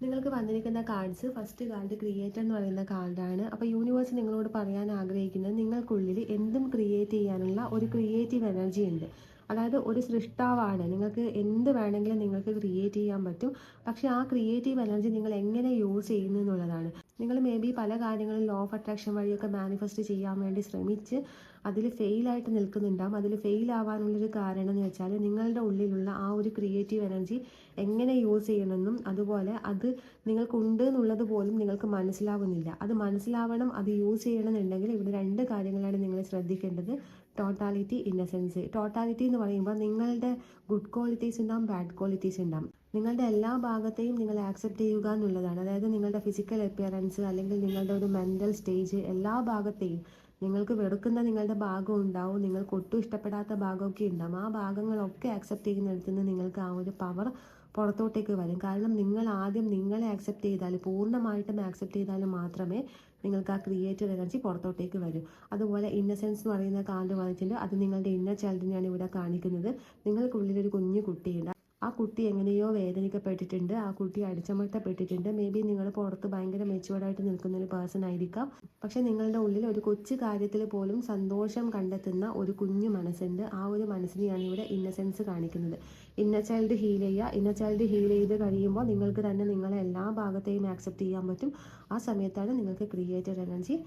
നിങ്ങൾക്ക് വന്നിരിക്കുന്ന cards first card creator എന്ന് പറയുന്ന കാർഡാണ്. അപ്പോൾ യൂണിവേഴ്സ് നിങ്ങളോട് പറയാൻ ആഗ്രഹിക്കുന്നത് നിങ്ങൾക്കുള്ളിൽ എന്തും ക്രിയേറ്റ് ചെയ്യാനുള്ള ഒരു ക്രിയേറ്റീവ് എനർജി ഉണ്ട്. അതായത് ഒരു സൃഷ്ടാവാണ്. നിങ്ങൾക്ക് എന്ത് വേണമെങ്കിലും നിങ്ങൾക്ക് ക്രിയേറ്റ് ചെയ്യാൻ പറ്റും. പക്ഷേ ആ ക്രിയേറ്റീവ് എനർജി നിങ്ങൾ എങ്ങനെ യൂസ് ചെയ്യുന്നു എന്നുള്ളതാണ്. നിങ്ങൾ മേ ബി പല കാര്യങ്ങളും ലോ ഓഫ് അട്രാക്ഷൻ വഴിയൊക്കെ മാനിഫെസ്റ്റ് ചെയ്യാൻ വേണ്ടി ശ്രമിച്ച് അതിൽ ഫെയിലായിട്ട് നിൽക്കുന്നുണ്ടാകും. അതിൽ ഫെയിൽ ആവാനുള്ളൊരു കാരണം എന്ന് വെച്ചാൽ നിങ്ങളുടെ ഉള്ളിലുള്ള ആ ഒരു ക്രിയേറ്റീവ് എനർജി എങ്ങനെ യൂസ് ചെയ്യണമെന്നും അതുപോലെ അത് നിങ്ങൾക്കുണ്ട് എന്നുള്ളത് പോലും നിങ്ങൾക്ക് മനസ്സിലാവുന്നില്ല. അത് മനസ്സിലാവണം, അത് യൂസ് ചെയ്യണമെന്നുണ്ടെങ്കിൽ ഇവിടെ രണ്ട് കാര്യങ്ങളാണ് നിങ്ങൾ ശ്രദ്ധിക്കേണ്ടത്. Totality, innocence. ടോട്ടാലിറ്റി എന്ന് പറയുമ്പോൾ നിങ്ങളുടെ ഗുഡ് ക്വാളിറ്റീസ് ഉണ്ടാകും, ബാഡ് ക്വാളിറ്റീസ് ഉണ്ടാകും. നിങ്ങളുടെ എല്ലാ ഭാഗത്തെയും നിങ്ങൾ ആക്സെപ്റ്റ് ചെയ്യുക എന്നുള്ളതാണ്. അതായത് നിങ്ങളുടെ ഫിസിക്കൽ അപ്പിയറൻസ് അല്ലെങ്കിൽ നിങ്ങളുടെ ഒരു മെൻ്റൽ സ്റ്റേജ്, എല്ലാ ഭാഗത്തെയും നിങ്ങൾക്ക് വെറുക്കുന്ന നിങ്ങളുടെ ഭാഗം ഉണ്ടാവും, നിങ്ങൾക്ക് ഒട്ടും ഇഷ്ടപ്പെടാത്ത ഭാഗമൊക്കെ ഉണ്ടാവും. ആ ഭാഗങ്ങളൊക്കെ ആക്സെപ്റ്റ് ചെയ്യുന്നിടത്ത് നിന്ന് നിങ്ങൾക്ക് ആ ഒരു പവർ പുറത്തോട്ടേക്ക് വരും. കാരണം നിങ്ങൾ ആദ്യം നിങ്ങളെ ആക്സെപ്റ്റ് ചെയ്താൽ, പൂർണ്ണമായിട്ടും ആക്സെപ്റ്റ് ചെയ്താൽ മാത്രമേ നിങ്ങൾക്ക് ആ ക്രിയേറ്റീവ് എനർജി പുറത്തോട്ടേക്ക് വരും. അതുപോലെ ഇന്നസെൻസ് എന്ന് പറയുന്ന കാർഡ് വന്നിട്ടുണ്ട്. അത് നിങ്ങളുടെ ഇന്നർ ചൈൽഡിനെയാണ് ഇവിടെ കാണിക്കുന്നത്. നിങ്ങൾക്കുള്ളിലൊരു കുഞ്ഞു കുട്ടിയുണ്ട്. ആ കുട്ടി എങ്ങനെയോ വേദനിക്കപ്പെട്ടിട്ടുണ്ട്, ആ കുട്ടി അടിച്ചമർത്തപ്പെട്ടിട്ടുണ്ട്. മേ ബി നിങ്ങൾ പുറത്ത് ഭയങ്കര മെച്ചുവേർഡായിട്ട് നിൽക്കുന്ന ഒരു പേഴ്സൺ ആയിരിക്കാം. പക്ഷെ നിങ്ങളുടെ ഉള്ളിൽ ഒരു കൊച്ചു കാര്യത്തിൽ പോലും സന്തോഷം കണ്ടെത്തുന്ന ഒരു കുഞ്ഞു മനസ്സുണ്ട്. ആ ഒരു മനസ്സിനെയാണ് ഇവിടെ ഇന്നസെൻസ് കാണിക്കുന്നത്. ഇന്നർ ചൈൽഡ് ഹീൽ ചെയ്യുക. ഇന്നർ ചൈൽഡ് ഹീൽ ചെയ്ത് കഴിയുമ്പോൾ നിങ്ങൾക്ക് തന്നെ നിങ്ങളെ എല്ലാ ഭാഗത്തെയും ആക്സെപ്റ്റ് ചെയ്യാൻ പറ്റും. ആ സമയത്താണ് നിങ്ങൾക്ക് ക്രിയേറ്റീവ് എനർജി